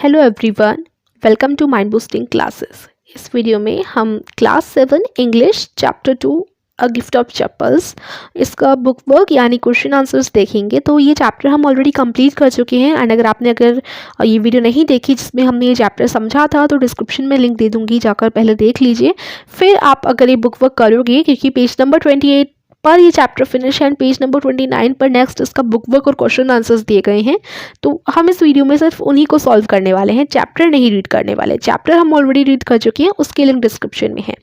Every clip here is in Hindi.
Hello everyone, welcome to mind boosting classes. इस वीडियो में हम class 7 English chapter 2 a gift of chappals इसका बुक वर्क यानी क्वेश्चन आंसर्स देखेंगे। तो ये चैप्टर हम ऑलरेडी कंप्लीट कर चुके हैं एंड अगर ये वीडियो नहीं देखी जिसमें हमने ये चैप्टर समझा था तो डिस्क्रिप्शन में लिंक दे दूंगी, जाकर पहले देख लीजिए। फिर आप अगर ये बुक वर्क करोगे, क्योंकि पेज नंबर 28 पर ये चैप्टर फिनिश है एंड पेज नंबर 29 पर नेक्स्ट इसका बुक वर्क और क्वेश्चन आंसर्स दिए गए हैं। तो हम इस वीडियो में सिर्फ उन्हीं को सॉल्व करने वाले हैं, चैप्टर नहीं रीड करने वाले। चैप्टर हम ऑलरेडी रीड कर चुके हैं, उसके लिंक डिस्क्रिप्शन में है,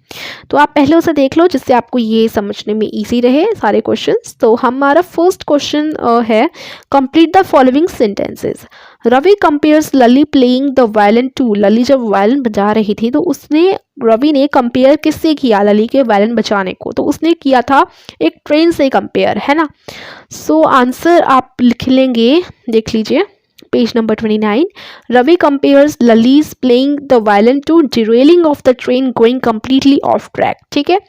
तो आप पहले उसे देख लो जिससे आपको ये समझने में ईजी रहे सारे क्वेश्चंस। तो हमारा फर्स्ट क्वेश्चन है, complete the following sentences. Ravi compares Lalli playing the violin to. Lalli जब वायलिन बजा रही थी तो रवि ने कंपेयर किससे किया लली के वायलिन बजाने को? तो उसने किया था एक ट्रेन से कंपेयर, है ना। सो आंसर आप लिख लेंगे, देख लीजिए page number 29। Ravi compares Lalli's playing the violin to derailing of the train going completely off track. ठीक है,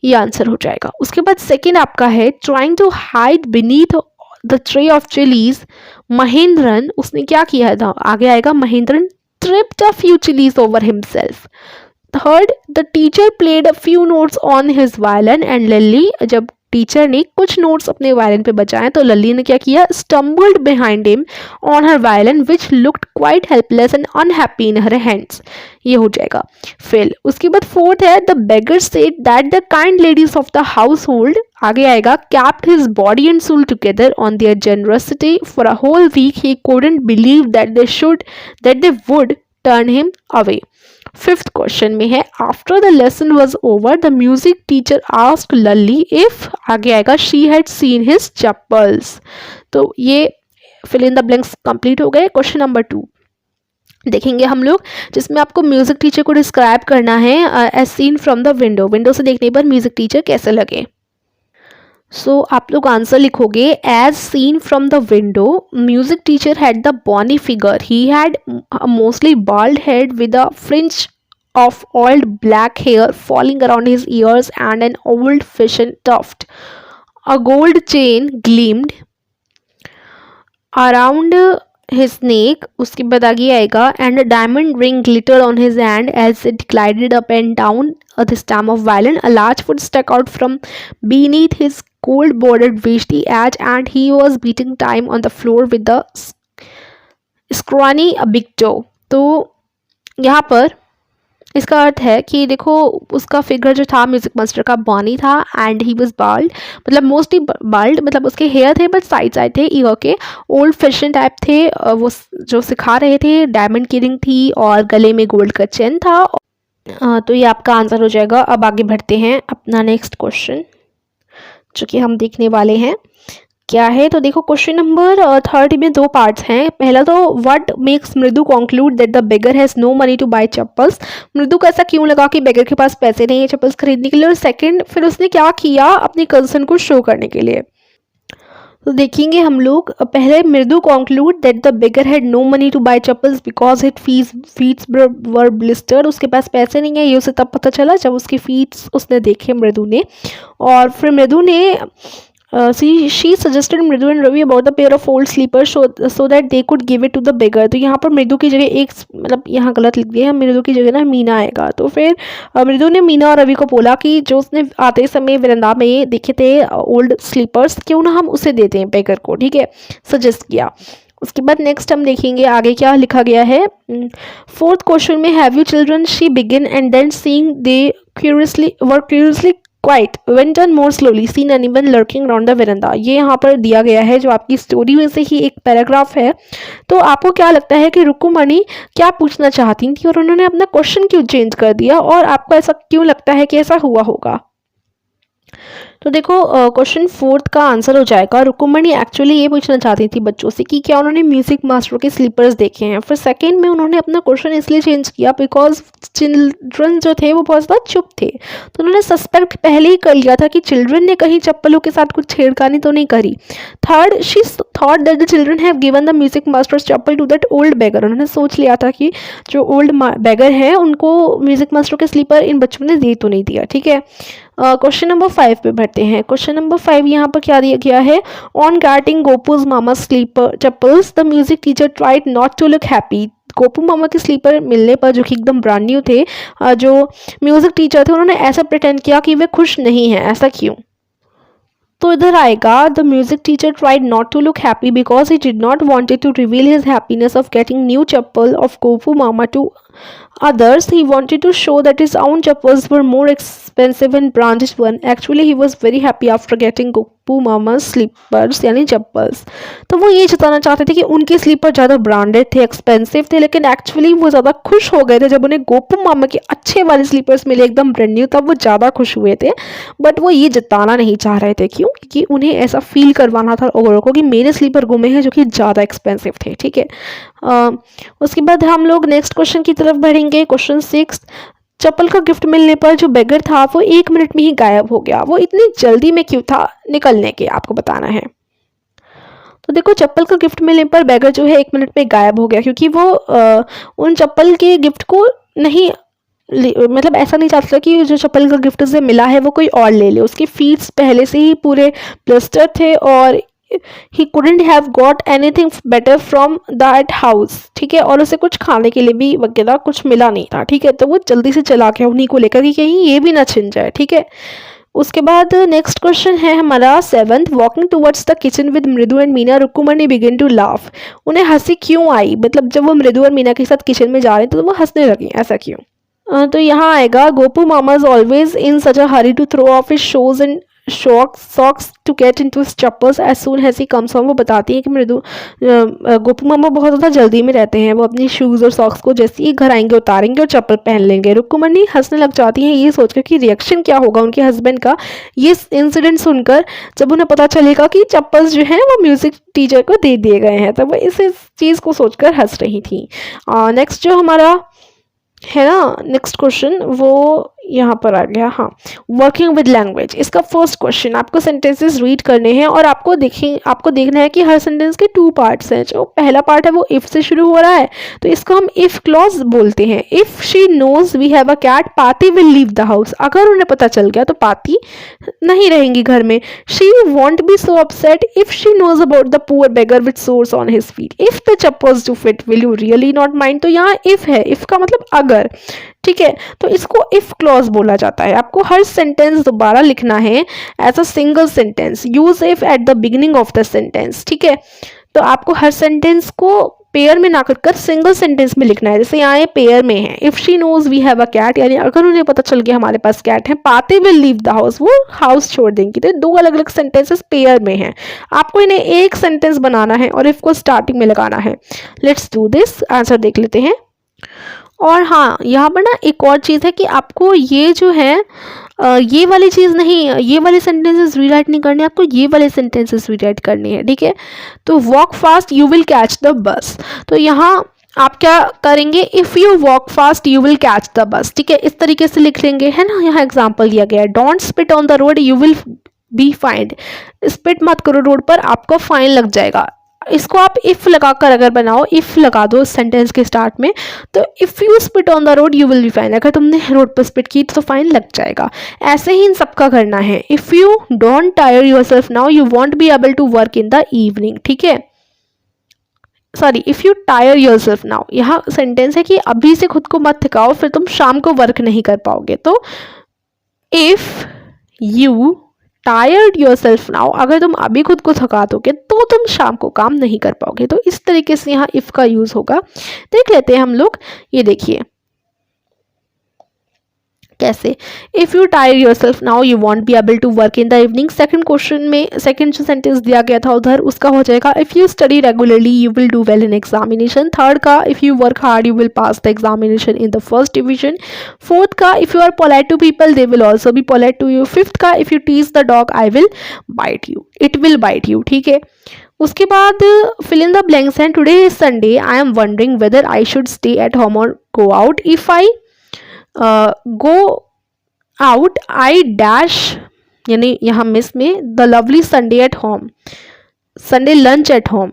ये आंसर हो जाएगा। उसके बाद सेकेंड आपका है, trying to hide beneath the tray of chillies Mahendran. उसने क्या किया था? आगे आएगा Mahendran tripped a few chillies over himself. Third, the teacher played a few notes on his violin and Lalli, जब टीचर ने कुछ नोट्स अपने वायलिन पे बजाए तो लली ने क्या किया? Stumbled behind him on her violin which looked quite helpless and unhappy in her hands. ये हो जाएगा फेल। उसके बाद फोर्थ है, the beggar said that the kind ladies of the household, आगे आएगा, kept his body and soul together on their generosity for a whole week he couldn't believe that they would turn him away. Fifth question में है, after the lesson was over the music teacher asked Lalli if, आगे आएगा, she had seen his chappals. तो ये fill in the blanks complete हो गए। क्वेश्चन नंबर 2 देखेंगे हम लोग, जिसमें आपको म्यूजिक टीचर को डिस्क्राइब करना है as seen from the window. Window से देखने पर म्यूजिक टीचर कैसे लगे। सो आप लोग आंसर लिखोगे, as seen from the window music teacher had the bony figure, he had mostly bald head with a fringe of oiled black hair falling around his ears and an old-fashioned tuft. A gold chain gleamed around his neck, उसके बाद आगे आएगा, and a diamond ring glittered on his hand as it glided up and down the stem of violin. A large foot stuck out from beneath his gold bordered veshti edge and he was beating time on the floor with the scrawny big toe. तो यहाँ पर इसका अर्थ है कि देखो उसका फिगर जो था म्यूजिक मास्टर का बॉनी था एंड ही वाज बाल्ड, मतलब मोस्टली बाल्ड, मतलब उसके हेयर थे बट साइड साइड थे ईयर के, ओल्ड फैशन टाइप थे। वो जो सिखा रहे थे, डायमंड की रिंग थी और गले में गोल्ड का चेन था। तो ये आपका आंसर हो जाएगा। अब आगे बढ़ते हैं अपना नेक्स्ट क्वेश्चन, जो कि हम देखने वाले हैं क्या है। तो देखो क्वेश्चन नंबर 30 में 2 पार्ट्स हैं। पहला तो, what makes Mridu conclude that the beggar has no money to buy chappals. Mridu को ऐसा क्यों लगा कि बेगर के पास पैसे नहीं है चप्पल्स खरीदने के लिए। और सेकंड, फिर उसने क्या किया अपनी कंसर्न को शो करने के लिए। तो देखेंगे हम लोग, पहले Mridu conclude that the beggar had no money to buy chappals because his feets were blistered. उसके पास पैसे नहीं है, ये उसे तब पता चला जब उसके फीट्स उसने देखे मृदु ने। और फिर मृदु ने she suggested मृदु and Ravi about the pair of old slippers so that they could give it to the beggar। तो यहाँ पर मृदु की जगह एक, मतलब यहाँ गलत लिख दिया है, मृदु की जगह ना मीना आएगा। तो फिर मृदु ने मीना और रवि को बोला कि जो उसने आते समय वरांडा में देखे थे ओल्ड स्लीपर्स, क्यों ना हम उसे देते हैं बेगर को। ठीक है, सजेस्ट किया। उसके बाद नेक्स्ट हम देखेंगे आगे क्या लिखा गया है। फोर्थ क्वेश्चन में, have you children, she begin and then seeing they curiously Quite went on more slowly, seen anyone lurking around the veranda। ये यहाँ पर दिया गया है, जो आपकी स्टोरी में से ही एक पैराग्राफ है। तो आपको क्या लगता है कि रुक्मणी क्या पूछना चाहती थी और उन्होंने अपना क्वेश्चन क्यों चेंज कर दिया, और आपको ऐसा क्यों लगता है कि ऐसा हुआ होगा? तो देखो क्वेश्चन 4 का आंसर हो जाएगा, रुक्मणी एक्चुअली ये पूछना चाहती थी बच्चों से कि क्या उन्होंने म्यूजिक मास्टर के स्लीपर्स देखे हैं। फिर सेकंड में उन्होंने अपना क्वेश्चन इसलिए चेंज किया बिकॉज चिल्ड्रन जो थे वो बहुत ज़्यादा चुप थे, तो उन्होंने सस्पेक्ट पहले ही कर लिया था कि चिल्ड्रन ने कहीं चप्पलों के साथ कुछ छेड़खानी तो नहीं करी। Third, she thought that the children have given the music master's chappal to that old beggar. उन्होंने सोच लिया था कि जो ओल्ड बेगर है उनको म्यूजिक मास्टर के स्लीपर इन बच्चों ने दे तो नहीं दिया। ठीक है, क्वेश्चन नंबर 5 पे बढ़ते हैं। क्वेश्चन नंबर 5 यहाँ पर क्या दिया गया है, on getting Gopu's Mama slipper chappals the music teacher tried not to look happy. Gopu Mama के स्लीपर मिलने पर, जो कि एकदम ब्रांड न्यू थे, जो म्यूजिक टीचर थे उन्होंने ऐसा प्रिटेंड किया कि वे खुश नहीं हैं। ऐसा क्यों? तो इधर आएगा, the music teacher tried not to look happy because he did not wanted to reveal his happiness of getting new chappal of Gopu Mama to others. He wanted to show that his own chappals were more expensive and branded one. Actually he was very happy after getting Gopu Mama slippers यानी चप्पल्स। तो वो ये बताना चाहते थे कि उनके स्लीपर ज़्यादा ब्रांडेड थे, एक्सपेंसिव थे, लेकिन एक्चुअली वो ज़्यादा खुश हो गए थे जब उन्हें गोपू मामा के अच्छे वाले स्लीपर्स मिले, एकदम ब्रांड न्यू, तब वो ज़्यादा खुश हुए थे। बट वो ये जताना नहीं चाह रहे थे। क्यों? क्योंकि उन्हें ऐसा फील करवाना था औरों को कि मेरे स्लीपर गुमे हैं जो कि ज़्यादा एक्सपेंसिव थे। ठीक है, उसके बाद हम लोग नेक्स्ट क्वेश्चन की तरफ बढ़ेंगे। क्वेश्चन 6, चप्पल का गिफ्ट मिलने पर जो बेगर था वो 1 मिनट में ही गायब हो गया। वो इतनी जल्दी में क्यों था निकलने के, आपको बताना है। तो देखो, चप्पल का गिफ्ट मिलने पर बेगर जो है 1 मिनट में गायब हो गया, क्योंकि वो उन चप्पल के गिफ्ट को नहीं, मतलब ऐसा नहीं चाहता कि जो चप्पल का गिफ्ट उसे मिला है वो कोई और ले ले। उसके फीट्स पहले से ही पूरे प्लस्टर थे और he couldn't have got anything better from that house। ठीक है, और उसे कुछ खाने के लिए भी वगैरह कुछ मिला नहीं था। ठीक है, तो वो जल्दी से चला गया उन्हीं को लेकर कि कहीं ये भी ना छिन जाए। ठीक है, उसके बाद नेक्स्ट क्वेश्चन है हमारा 7th, walking towards the kitchen with Mridu and Meena Rukmani begin to laugh. उन्हें हंसी क्यों आई? मतलब जब वो मृदु और मीना के साथ किचन में जा रहे थे तो वो हंसने लगी, ऐसा क्यों? तो यहाँ आएगा, Gopu Mama is always in such a hurry to throw off his shoes and socks to get into his chappals as soon as he comes home. वो बताती हैं कि मृदु गोपू मामा बहुत ज़्यादा जल्दी में रहते हैं। वो अपनी शूज़ और सॉक्स को जैसे ही घर आएंगे उतारेंगे और चप्पल पहन लेंगे। रुक्मणी हंसने लग जाती हैं ये सोचकर कि रिएक्शन क्या होगा उनके हस्बैंड का ये इंसिडेंट सुनकर, जब उन्हें पता चलेगा कि चप्पल्स जो हैं वो म्यूज़िक टीचर को दे दिए गए हैं। तब वो इस चीज़ को सोचकर हंस रही थी। नेक्स्ट जो हमारा है ना, नेक्स्ट क्वेश्चन वो यहाँ पर आ गया। हाँ, वर्किंग विद लैंग्वेज। इसका फर्स्ट क्वेश्चन, आपको सेंटेंसेस रीड करने हैं और आपको देखना है कि हर सेंटेंस के 2 पार्ट्स हैं। जो पहला पार्ट है वो इफ़ से शुरू हो रहा है, तो इसको हम इफ़ क्लॉज बोलते हैं। If she knows we have a cat Paati will leave the house. अगर उन्हें पता चल गया तो पाती नहीं रहेंगी घर में। She won't be so upset if she knows about the poor beggar with sores on his feet. If the chappals do fit will you really not mind. तो यहाँ इफ है, इफ का मतलब अगर। ठीक है, तो इसको इफ क्लॉज बोला जाता है। आपको हर सेंटेंस दोबारा लिखना है as a single sentence. Use if at the beginning of the sentence. ठीक है, तो आपको हर सेंटेंस को पेयर में ना कर सिंगल सेंटेंस में लिखना है। जैसे यहाँ पेयर में है, if she knows we have a cat, यानी अगर उन्हें पता चल गया हमारे पास कैट है। पाते विल लीव द हाउस, वो हाउस छोड़ देंगी। तो 2 अलग अलग सेंटेंसेस पेयर में हैं। आपको इन्हें एक सेंटेंस बनाना है और इफ को स्टार्टिंग में लगाना है। लेट्स डू दिस, आंसर देख लेते हैं। और हाँ, यहाँ पर ना एक और चीज़ है कि आपको ये जो है ये वाली चीज़ नहीं, ये वाले सेंटेंसेस रीराइट नहीं करने, आपको ये वाले सेंटेंसेस रीराइट करने हैं। ठीक है, तो walk fast you will catch the bus. तो यहाँ आप क्या करेंगे, if you walk fast you will catch the bus. ठीक है, इस तरीके से लिख लेंगे, है ना। यहाँ एग्जाम्पल दिया गया है, don't spit on the road you will be find. Spit मत करो रोड पर, आपको फाइन लग जाएगा। इसको आप इफ़ लगाकर अगर बनाओ, इफ़ लगा दो सेंटेंस के स्टार्ट में, तो if you spit on the road you will be fine. अगर तुमने रोड पर स्पिट की तो फाइन लग जाएगा। ऐसे ही इन सबका करना है। If you don't tire yourself now you won't be able to work in the evening. ठीक है, sorry, if you tire yourself now, यहाँ सेंटेंस है कि अभी से खुद को मत थकाओ, फिर तुम शाम को वर्क नहीं कर पाओगे। तो if you tired yourself now, अगर तुम अभी खुद को थका दोगे तो तुम शाम को काम नहीं कर पाओगे। तो इस तरीके से यहाँ इफ का यूज होगा। देख लेते हैं हम लोग, ये देखिए कैसे। If you tire yourself now you won't be able to work in the evening. Second question में सेकंड जो सेंटेंस दिया गया था उधर, उसका हो जाएगा if you study regularly you will do well in examination. Third का if you work hard you will pass the examination in the first division. Fourth का if you are polite to people they will also be polite to you. Fifth का if you tease the dog I will bite you, it will bite you. ठीक है, उसके बाद fill in the blanks and today is Sunday I am wondering whether I should stay at home और go out. If I go out I dash, यानी यहाँ मिस में the lovely Sunday at home, Sunday lunch at home.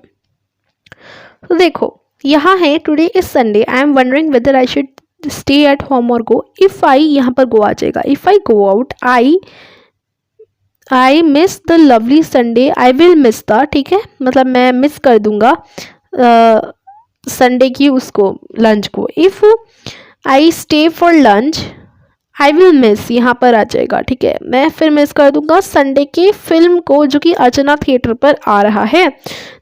तो देखो यहाँ है today is Sunday I am wondering whether I should stay at home और गो। इफ़ आई यहाँ पर गो आ जाएगा। If I go out, I miss the lovely Sunday, I will miss the, ठीक है, मतलब मैं मिस कर दूंगा संडे की उसको, लंच को। If I stay for lunch, I will miss यहाँ पर आ जाएगा, ठीक है, मैं फिर मिस कर दूंगा संडे की फिल्म को जो कि अर्चना थिएटर पर आ रहा है।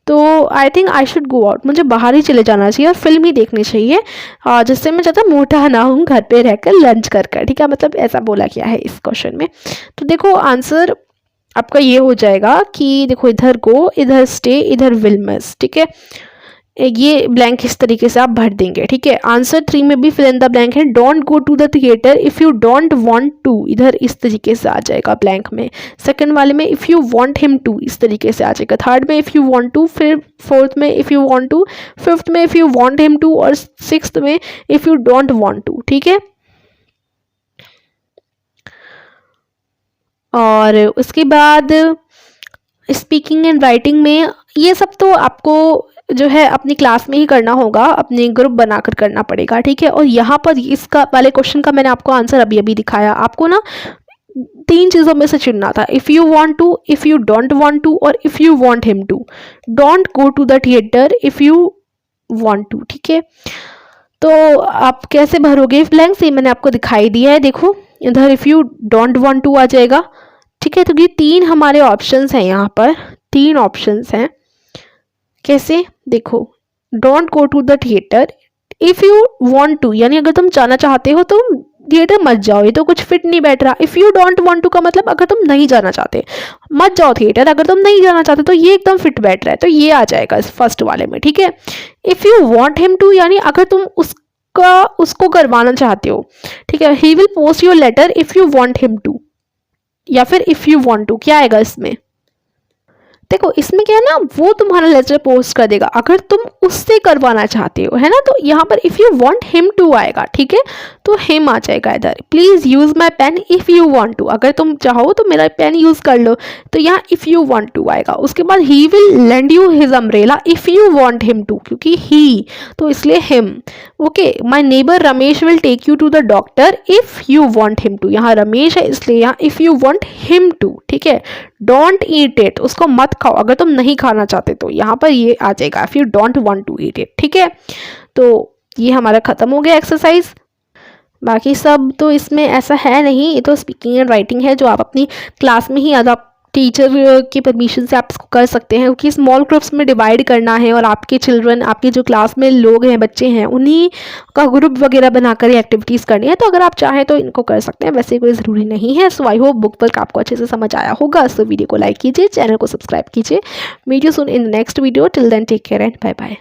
तो I think I should go out, मुझे बाहर ही चले जाना चाहिए और फिल्म ही देखनी चाहिए, जिससे मैं ज़्यादा मोटा ना हूँ, घर पे रहकर लंच कर कर, ठीक है, मतलब ऐसा बोला गया है इस क्वेश्चन में। तो देखो आंसर आपका ये हो जाएगा कि देखो इधर गो, इधर स्टे, इधर विल मिस, ठीक है, ये ब्लैंक इस तरीके से आप भर देंगे, ठीक है। आंसर 3 में भी फिल इन द ब्लैंक है। Don't go to the theatre if you don't want to, इधर इस तरीके से आ जाएगा ब्लैंक में। सेकंड वाले में if you want him to, इस तरीके से आ जाएगा। थर्ड में इफ़ यू वांट टू, फिर फोर्थ में if you want to, fifth में if you want him to, और सिक्स्थ में if you don't want to, ठीक है। और उसके बाद स्पीकिंग एंड राइटिंग में ये सब तो आपको जो है अपनी क्लास में ही करना होगा, अपने ग्रुप बनाकर करना पड़ेगा, ठीक है। और यहाँ पर इसका वाले क्वेश्चन का मैंने आपको आंसर अभी अभी दिखाया। आपको ना 3 चीज़ों में से चुनना था, if you want to, if you don't want to, और if you want him to. Don't go to the theatre if you want to, ठीक है। तो आप कैसे भरोगे ब्लैंक्स, ये मैंने आपको दिखाई दिया है। देखो इधर if you don't want to आ जाएगा, ठीक है। तो ये 3 हमारे ऑप्शंस हैं, यहाँ पर 3 ऑप्शंस हैं। कैसे, देखो don't go to the theatre if you want to, यानी अगर तुम जाना चाहते हो तो थिएटर मत जाओ, ये तो कुछ फिट नहीं बैठ रहा। If you don't want to का मतलब अगर तुम नहीं जाना चाहते मत जाओ थिएटर, अगर तुम नहीं जाना चाहते तो ये एकदम फिट बैठ रहा है, तो ये आ जाएगा इस फर्स्ट वाले में, ठीक है। If you want him to, यानी अगर तुम उसको करवाना चाहते हो, ठीक है। He will post your letter if you want him to, या फिर इफ़ यू वांट टू, क्या आएगा इसमें। देखो इसमें क्या है ना, वो तुम्हारा लेटर पोस्ट कर देगा अगर तुम उससे करवाना चाहते हो, है ना। तो यहाँ पर if you want him to आएगा, ठीक है, तो हिम आ जाएगा इधर। Please use my pen if you want to, अगर तुम चाहो तो मेरा पेन यूज़ कर लो, तो यहाँ इफ़ यू वांट टू आएगा। उसके बाद he will lend you his umbrella if you want him to, क्योंकि ही तो इसलिए him. Okay, my neighbour Ramesh will take you to the doctor if you want him to, यहाँ रमेश है इसलिए यहाँ if you want him to, ठीक है। डोंट ईट इट, उसको मत खाओ अगर तुम नहीं खाना चाहते, तो यहाँ पर ये आ जाएगा if you don't want to eat it, ठीक है। तो ये हमारा खत्म हो गया एक्सरसाइज। बाकी सब तो इसमें ऐसा है नहीं, ये तो स्पीकिंग एंड राइटिंग है जो आप अपनी क्लास में ही आप टीचर की परमिशन से आप इसको कर सकते हैं, क्योंकि स्मॉल ग्रुप्स में डिवाइड करना है और आपके चिल्ड्रन, आपके जो क्लास में लोग हैं, बच्चे हैं, उन्हीं का ग्रुप वगैरह बनाकर ये एक्टिविटीज़ करनी है। तो अगर आप चाहें तो इनको कर सकते हैं, वैसे कोई ज़रूरी नहीं है। So I hope book work आपको अच्छे से समझ आया होगा। सो वीडियो को लाइक कीजिए, चैनल को सब्सक्राइब कीजिए। Meet you soon in the next video. Till then take care and bye bye.